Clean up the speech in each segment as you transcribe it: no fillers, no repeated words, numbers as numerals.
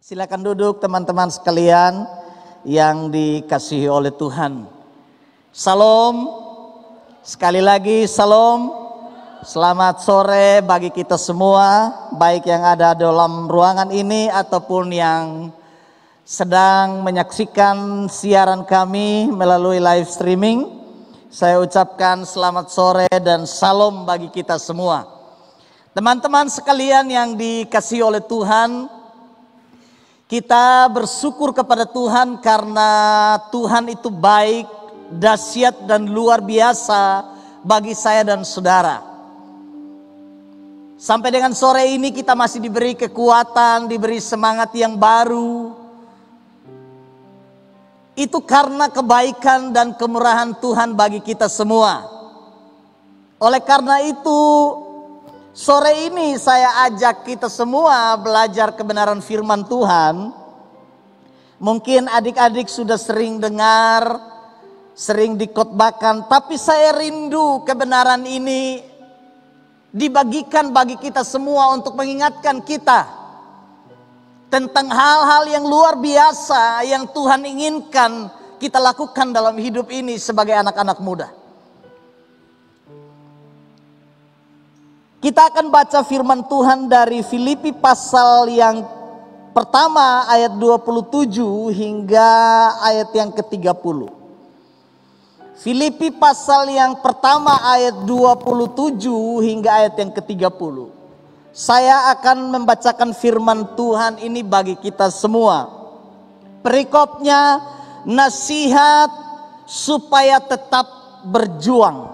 Silakan duduk teman-teman sekalian yang dikasihi oleh Tuhan. Salam, sekali lagi salam. Selamat sore bagi kita semua, baik yang ada dalam ruangan ini ataupun yang sedang menyaksikan siaran kami melalui live streaming. Saya ucapkan selamat sore dan salam bagi kita semua. Teman-teman sekalian yang dikasihi oleh Tuhan, kita bersyukur kepada Tuhan karena Tuhan itu baik, dahsyat dan luar biasa bagi saya dan saudara. Sampai dengan sore ini kita masih diberi kekuatan, diberi semangat yang baru. Itu karena kebaikan dan kemurahan Tuhan bagi kita semua. Oleh karena itu, sore ini saya ajak kita semua belajar kebenaran firman Tuhan. Mungkin adik-adik sudah sering dengar, sering dikotbahkan, tapi saya rindu kebenaran ini dibagikan bagi kita semua untuk mengingatkan kita tentang hal-hal yang luar biasa yang Tuhan inginkan kita lakukan dalam hidup ini sebagai anak-anak muda. Kita akan baca firman Tuhan dari Filipi pasal yang pertama ayat 27 hingga ayat yang ke-30. Filipi pasal yang pertama ayat 27 hingga ayat yang ke-30. Saya akan membacakan firman Tuhan ini bagi kita semua. Perikopnya, nasihat supaya tetap berjuang.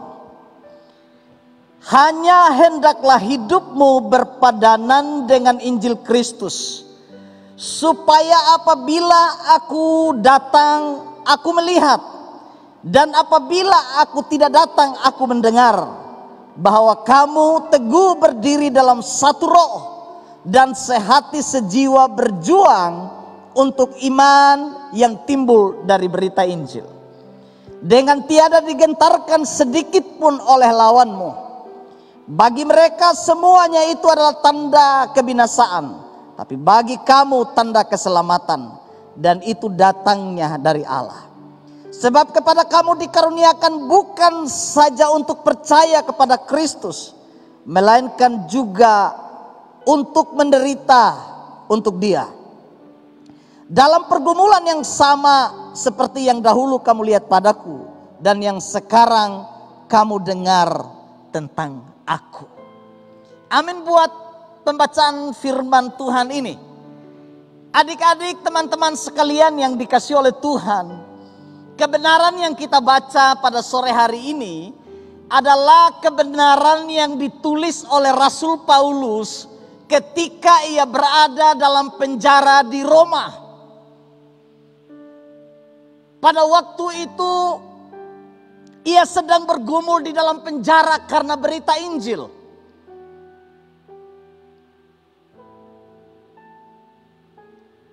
Hanya hendaklah hidupmu berpadanan dengan Injil Kristus, supaya apabila aku datang, aku melihat, dan apabila aku tidak datang, aku mendengar, bahwa kamu teguh berdiri dalam satu roh, dan sehati sejiwa berjuang untuk iman yang timbul dari berita Injil, dengan tiada digentarkan sedikit pun oleh lawanmu. Bagi mereka semuanya itu adalah tanda kebinasaan, tapi bagi kamu tanda keselamatan, dan itu datangnya dari Allah. Sebab kepada kamu dikaruniakan bukan saja untuk percaya kepada Kristus, melainkan juga untuk menderita untuk Dia, dalam pergumulan yang sama seperti yang dahulu kamu lihat padaku, dan yang sekarang kamu dengar tentang aku. Amin buat pembacaan firman Tuhan ini. Adik-adik, teman-teman sekalian yang dikasihi oleh Tuhan, kebenaran yang kita baca pada sore hari ini adalah kebenaran yang ditulis oleh Rasul Paulus ketika ia berada dalam penjara di Roma. Pada waktu itu ia sedang bergumul di dalam penjara karena berita Injil.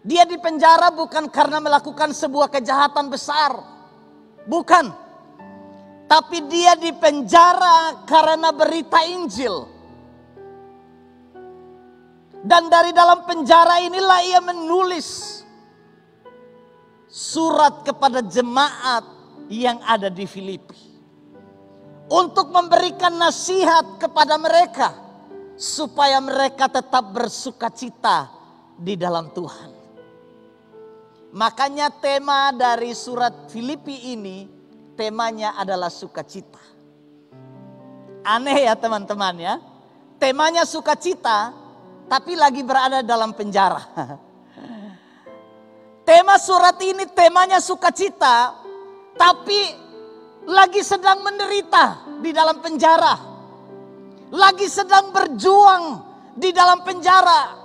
Dia di penjara bukan karena melakukan sebuah kejahatan besar. Bukan. Tapi dia di penjara karena berita Injil. Dan dari dalam penjara inilah ia menulis surat kepada jemaat yang ada di Filipi, untuk memberikan nasihat kepada mereka supaya mereka tetap bersukacita di dalam Tuhan. Makanya tema dari surat Filipi ini, temanya adalah sukacita. Aneh ya teman-teman ya, temanya sukacita tapi lagi berada dalam penjara. Tema surat ini temanya sukacita, tapi lagi sedang menderita di dalam penjara. Lagi sedang berjuang di dalam penjara.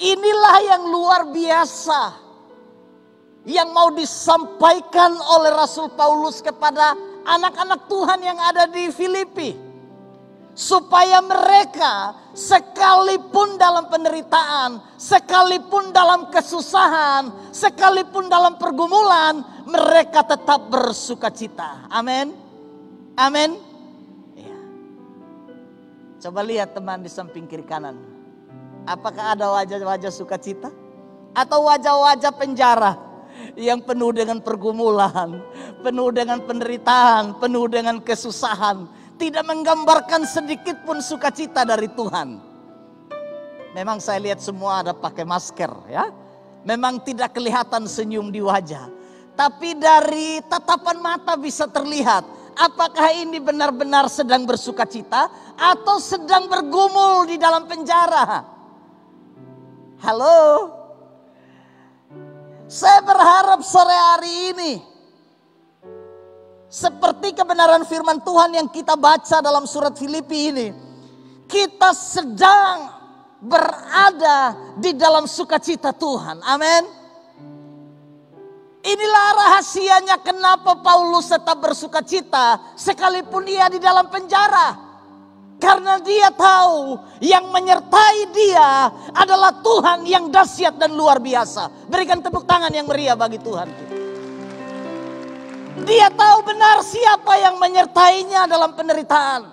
Inilah yang luar biasa yang mau disampaikan oleh Rasul Paulus kepada anak-anak Tuhan yang ada di Filipi. Supaya mereka sekalipun dalam penderitaan, sekalipun dalam kesusahan, sekalipun dalam pergumulan, mereka tetap bersukacita. Amin. Amin. Ya. Coba lihat teman di samping kiri kanan. Apakah ada wajah-wajah sukacita? Atau wajah-wajah penjara yang penuh dengan pergumulan, penuh dengan penderitaan, penuh dengan kesusahan, tidak menggambarkan sedikit pun sukacita dari Tuhan. Memang saya lihat semua ada pakai masker ya. Memang tidak kelihatan senyum di wajah. Tapi dari tatapan mata bisa terlihat apakah ini benar-benar sedang bersukacita atau sedang bergumul di dalam penjara. Halo. Saya berharap sore hari ini seperti kebenaran firman Tuhan yang kita baca dalam surat Filipi ini, kita sedang berada di dalam sukacita Tuhan. Amin. Inilah rahasianya kenapa Paulus tetap bersukacita sekalipun ia di dalam penjara. Karena dia tahu yang menyertai dia adalah Tuhan yang dahsyat dan luar biasa. Berikan tepuk tangan yang meriah bagi Tuhan. Dia tahu benar siapa yang menyertainya dalam penderitaan.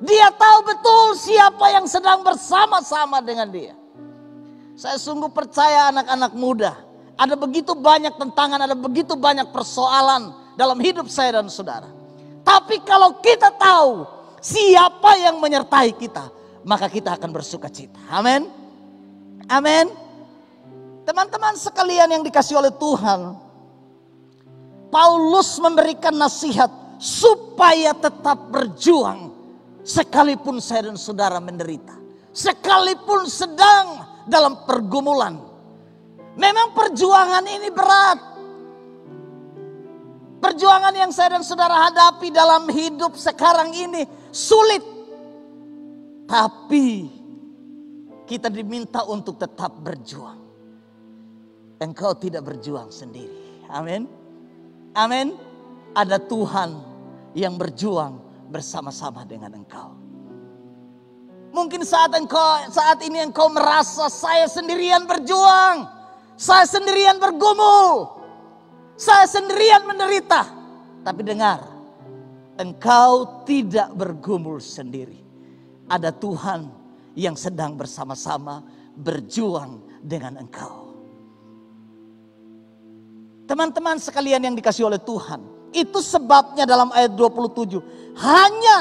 Dia tahu betul siapa yang sedang bersama-sama dengan dia. Saya sungguh percaya anak-anak muda. Ada begitu banyak tantangan, ada begitu banyak persoalan dalam hidup saya dan saudara. Tapi kalau kita tahu siapa yang menyertai kita, maka kita akan bersuka cita. Amin. Amin. Teman-teman sekalian yang dikasihi oleh Tuhan, Paulus memberikan nasihat supaya tetap berjuang sekalipun saya dan saudara menderita, sekalipun sedang dalam pergumulan. Memang perjuangan ini berat. Perjuangan yang saya dan saudara hadapi dalam hidup sekarang ini sulit. Tapi kita diminta untuk tetap berjuang. Engkau tidak berjuang sendiri. Amin. Amin. Ada Tuhan yang berjuang bersama-sama dengan engkau. Mungkin saat ini engkau merasa saya sendirian berjuang. Saya sendirian bergumul. Saya sendirian menderita. Tapi dengar, engkau tidak bergumul sendiri. Ada Tuhan yang sedang bersama-sama berjuang dengan engkau. Teman-teman sekalian yang dikasihi oleh Tuhan, itu sebabnya dalam ayat 27, hanya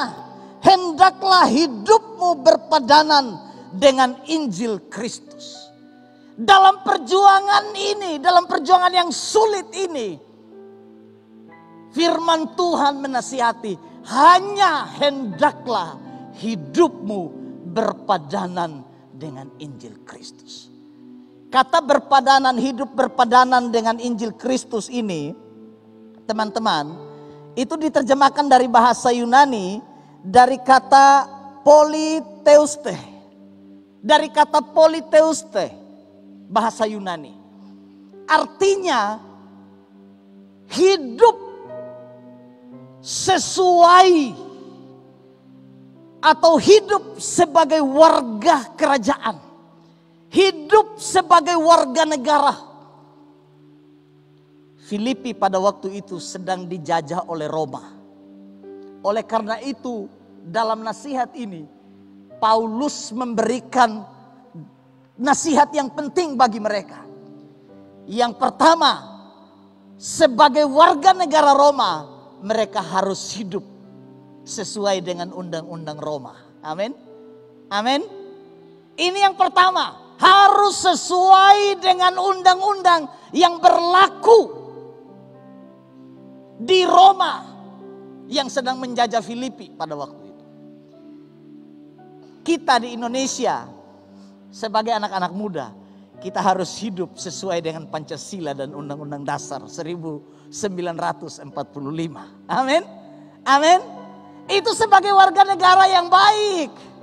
hendaklah hidupmu berpadanan dengan Injil Kristus. Dalam perjuangan ini, dalam perjuangan yang sulit ini, firman Tuhan menasihati, hanya hendaklah hidupmu berpadanan dengan Injil Kristus. Kata berpadanan, hidup berpadanan dengan Injil Kristus ini, teman-teman, itu diterjemahkan dari bahasa Yunani dari kata politeuste. Dari kata politeuste, bahasa Yunani. Artinya hidup sesuai atau hidup sebagai warga kerajaan. Hidup sebagai warga negara. Filipi pada waktu itu sedang dijajah oleh Roma. Oleh karena itu, dalam nasihat ini, Paulus memberikan nasihat yang penting bagi mereka. Yang pertama, sebagai warga negara Roma, mereka harus hidup sesuai dengan undang-undang Roma. Amin. Amin. Ini yang pertama. Harus sesuai dengan undang-undang yang berlaku di Roma yang sedang menjajah Filipi pada waktu itu. Kita di Indonesia sebagai anak-anak muda, kita harus hidup sesuai dengan Pancasila dan Undang-Undang Dasar 1945. Amin. Amin. Itu sebagai warga negara yang baik.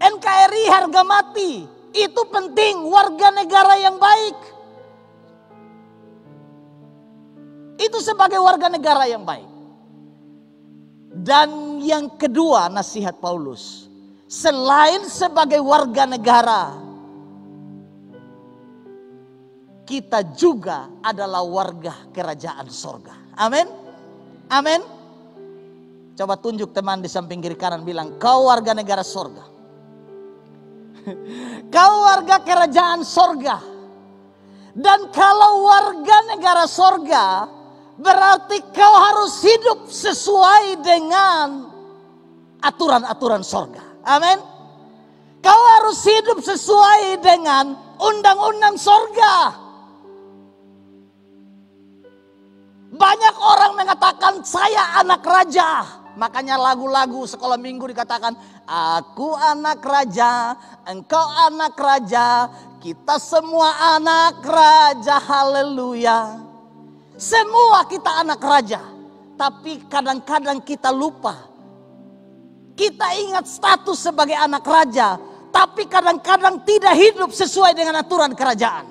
NKRI harga mati, itu penting, warga negara yang baik. Itu sebagai warga negara yang baik. Dan yang kedua nasihat Paulus, selain sebagai warga negara, kita juga adalah warga kerajaan sorga. Amin. Amin. Coba tunjuk teman di samping kiri kanan, bilang, kau warga negara sorga. Kau warga kerajaan sorga. Dan kalau warga negara sorga, berarti kau harus hidup sesuai dengan aturan-aturan sorga. Amin. Kau harus hidup sesuai dengan undang-undang sorga. Banyak orang mengatakan saya anak raja. Makanya lagu-lagu sekolah minggu dikatakan, aku anak raja, engkau anak raja, kita semua anak raja, haleluya. Semua kita anak raja, tapi kadang-kadang kita lupa. Kita ingat status sebagai anak raja, tapi kadang-kadang tidak hidup sesuai dengan aturan kerajaan.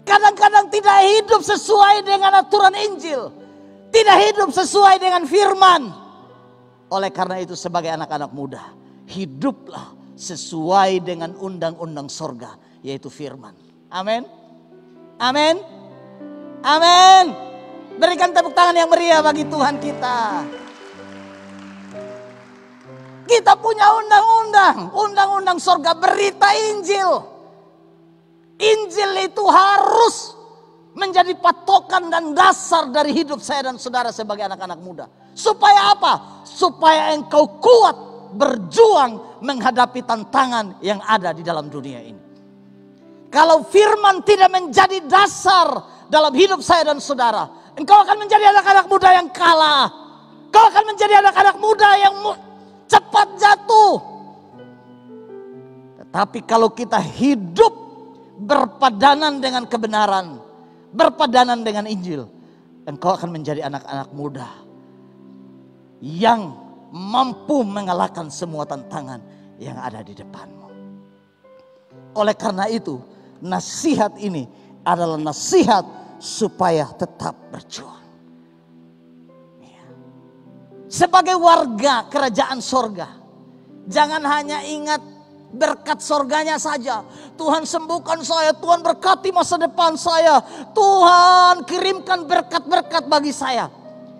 Kadang-kadang tidak hidup sesuai dengan aturan Injil. Tidak hidup sesuai dengan firman. Oleh karena itu sebagai anak-anak muda, hiduplah sesuai dengan undang-undang sorga, yaitu firman. Amin. Amin. Amin. Berikan tepuk tangan yang meriah bagi Tuhan kita. Kita punya undang-undang. Undang-undang sorga, berita Injil. Injil itu harus menjadi patokan dan dasar dari hidup saya dan saudara sebagai anak-anak muda. Supaya apa? Supaya engkau kuat berjuang menghadapi tantangan yang ada di dalam dunia ini. Kalau firman tidak menjadi dasar dalam hidup saya dan saudara, engkau akan menjadi anak-anak muda yang kalah. Engkau akan menjadi anak-anak muda yang cepat jatuh. Tetapi kalau kita hidup berpadanan dengan kebenaran, berpadanan dengan Injil, engkau akan menjadi anak-anak muda yang mampu mengalahkan semua tantangan yang ada di depanmu. Oleh karena itu, nasihat ini adalah nasihat supaya tetap berjuang. Sebagai warga kerajaan sorga, jangan hanya ingat berkat sorganya saja. Tuhan sembuhkan saya, Tuhan berkati masa depan saya, Tuhan kirimkan berkat-berkat bagi saya.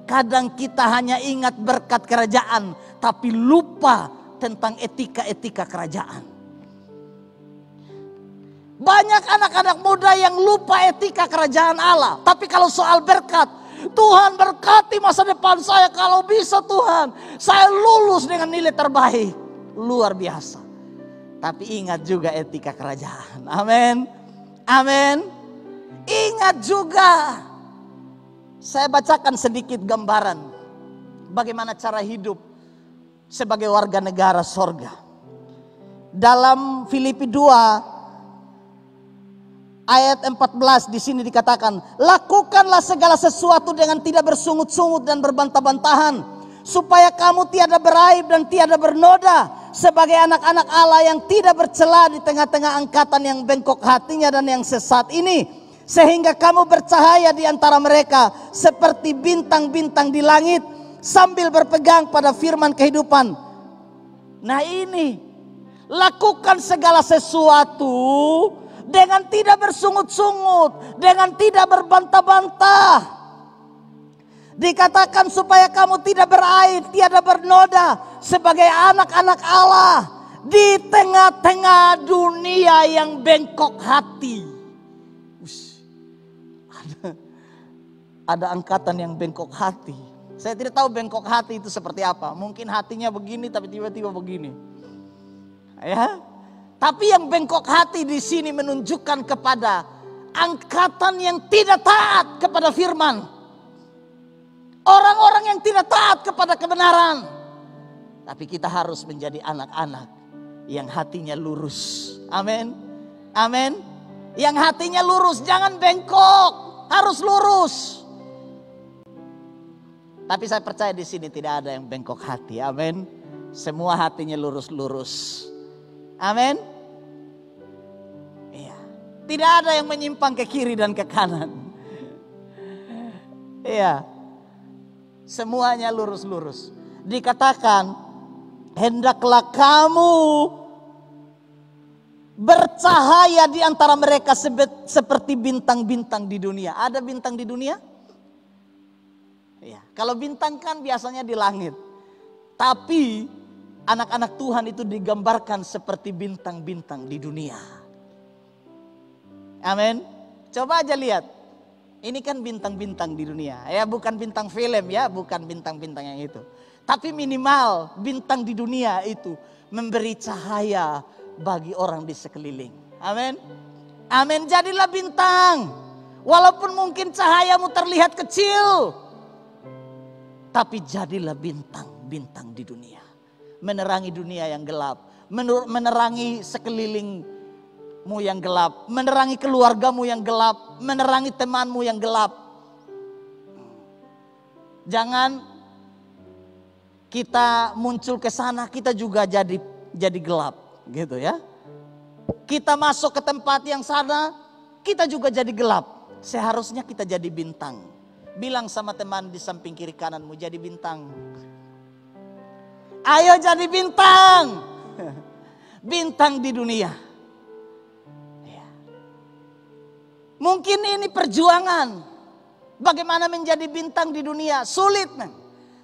Kadang kita hanya ingat berkat kerajaan, tapi lupa tentang etika-etika kerajaan. Banyak anak-anak muda yang lupa etika kerajaan Allah. Tapi kalau soal berkat, Tuhan berkati masa depan saya, kalau bisa Tuhan, saya lulus dengan nilai terbaik. Luar biasa. Tapi ingat juga etika kerajaan. Amin. Amin. Ingat juga. Saya bacakan sedikit gambaran bagaimana cara hidup sebagai warga negara sorga. Dalam Filipi 2 ayat 14 di sini dikatakan, lakukanlah segala sesuatu dengan tidak bersungut-sungut dan berbantah-bantahan, supaya kamu tiada beraib dan tiada bernoda, sebagai anak-anak Allah yang tidak bercela di tengah-tengah angkatan yang bengkok hatinya dan yang sesat ini, sehingga kamu bercahaya di antara mereka seperti bintang-bintang di langit, sambil berpegang pada firman kehidupan. Nah ini, lakukan segala sesuatu dengan tidak bersungut-sungut, dengan tidak berbantah-bantah. Dikatakan supaya kamu tidak beraib, tiada bernoda, sebagai anak-anak Allah di tengah-tengah dunia yang bengkok hati. Ada angkatan yang bengkok hati. Saya tidak tahu bengkok hati itu seperti apa. Mungkin hatinya begini tapi tiba-tiba begini. Ya. Tapi yang bengkok hati di sini menunjukkan kepada angkatan yang tidak taat kepada firman. Orang-orang yang tidak taat kepada kebenaran. Tapi kita harus menjadi anak-anak yang hatinya lurus. Amin. Amin. Yang hatinya lurus, jangan bengkok, harus lurus. Tapi saya percaya di sini tidak ada yang bengkok hati. Amin. Semua hatinya lurus-lurus. Amin. Iya. Tidak ada yang menyimpang ke kiri dan ke kanan. Iya. Semuanya lurus-lurus. Dikatakan, hendaklah kamu bercahaya di antara mereka seperti bintang-bintang di dunia. Ada bintang di dunia? Ya, kalau bintang kan biasanya di langit. Tapi anak-anak Tuhan itu digambarkan seperti bintang-bintang di dunia. Amin. Coba aja lihat. Ini kan bintang-bintang di dunia. Ya bukan bintang film ya, bukan bintang-bintang yang itu. Tapi minimal bintang di dunia itu memberi cahaya bagi orang di sekeliling. Amin. Amin. Jadilah bintang. Walaupun mungkin cahayamu terlihat kecil. Tapi jadilah bintang-bintang di dunia. Menerangi dunia yang gelap. Menerangi sekelilingmu yang gelap. Menerangi keluargamu yang gelap. Menerangi temanmu yang gelap. Jangan kita muncul ke sana, kita juga jadi gelap. Gitu ya. Kita masuk ke tempat yang sana, kita juga jadi gelap. Seharusnya kita jadi bintang. Bilang sama teman di samping kiri kananmu, jadi bintang. Ayo jadi bintang. Bintang di dunia. Ya. Mungkin ini perjuangan. Bagaimana menjadi bintang di dunia. Sulit.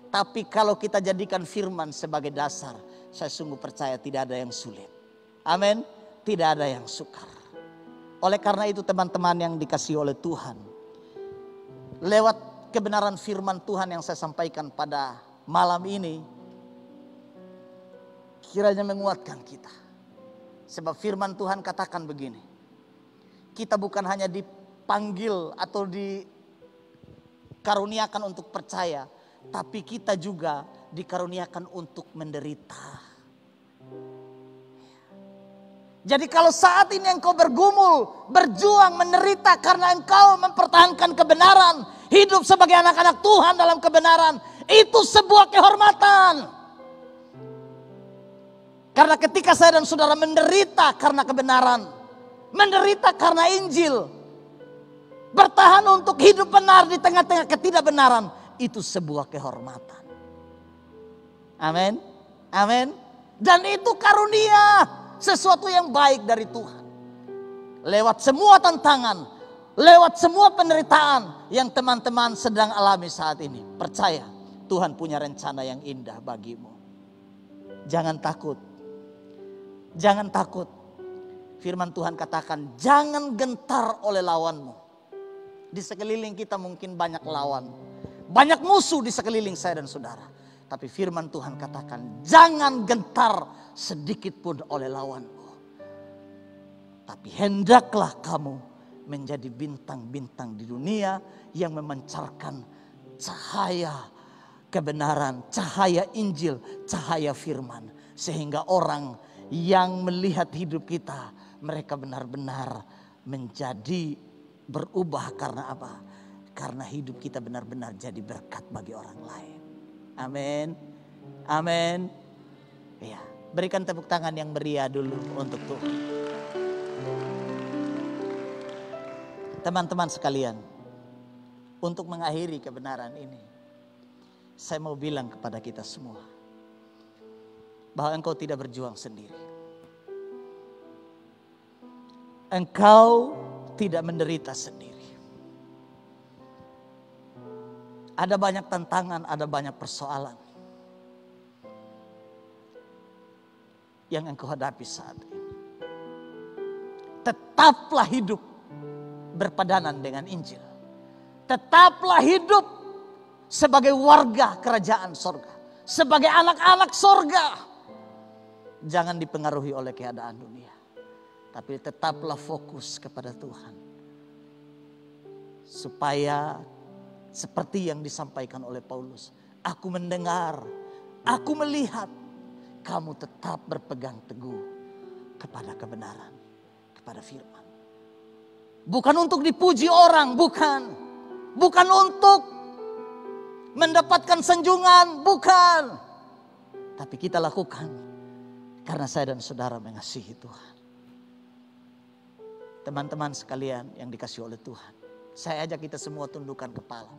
Tapi kalau kita jadikan firman sebagai dasar, saya sungguh percaya tidak ada yang sulit. Amin. Tidak ada yang sukar. Oleh karena itu teman-teman yang dikasihi oleh Tuhan. Lewat kebenaran firman Tuhan yang saya sampaikan pada malam ini. Kiranya menguatkan kita. Sebab firman Tuhan katakan begini. Kita bukan hanya dipanggil atau dikaruniakan untuk percaya. Tapi kita juga dikaruniakan untuk menderita. Jadi kalau saat ini engkau bergumul, berjuang, menderita karena engkau mempertahankan kebenaran. Hidup sebagai anak-anak Tuhan dalam kebenaran. Itu sebuah kehormatan. Karena ketika saya dan saudara menderita karena kebenaran. Menderita karena Injil. Bertahan untuk hidup benar di tengah-tengah ketidakbenaran. Itu sebuah kehormatan. Amin. Amin. Dan itu karunia. Sesuatu yang baik dari Tuhan. Lewat semua tantangan. Lewat semua penderitaan yang teman-teman sedang alami saat ini. Percaya Tuhan punya rencana yang indah bagimu. Jangan takut. Jangan takut. Firman Tuhan katakan jangan gentar oleh lawanmu. Di sekeliling kita mungkin banyak lawan. Banyak musuh di sekeliling saya dan saudara. Tapi firman Tuhan katakan jangan gentar sedikit pun oleh lawanmu. Tapi hendaklah kamu menjadi bintang-bintang di dunia yang memancarkan cahaya kebenaran, cahaya Injil, cahaya firman. Sehingga orang yang melihat hidup kita, mereka benar-benar menjadi berubah karena apa? Karena hidup kita benar-benar jadi berkat bagi orang lain. Amin. Amin. Ya, berikan tepuk tangan yang meriah dulu untuk Tuhan. Teman-teman sekalian, untuk mengakhiri kebenaran ini, saya mau bilang kepada kita semua bahwa engkau tidak berjuang sendiri. Engkau tidak menderita sendiri. Ada banyak tantangan, ada banyak persoalan yang engkau hadapi saat ini. Tetaplah hidup berpadanan dengan Injil. Tetaplah hidup sebagai warga kerajaan sorga. Sebagai anak-anak sorga. Jangan dipengaruhi oleh keadaan dunia. Tapi tetaplah fokus kepada Tuhan. Supaya seperti yang disampaikan oleh Paulus. Aku mendengar, aku melihat. Kamu tetap berpegang teguh kepada kebenaran. Kepada firman. Bukan untuk dipuji orang, bukan. Bukan untuk mendapatkan sanjungan, bukan. Tapi kita lakukan karena saya dan saudara mengasihi Tuhan. Teman-teman sekalian yang dikasihi oleh Tuhan. Saya ajak kita semua tundukkan kepala.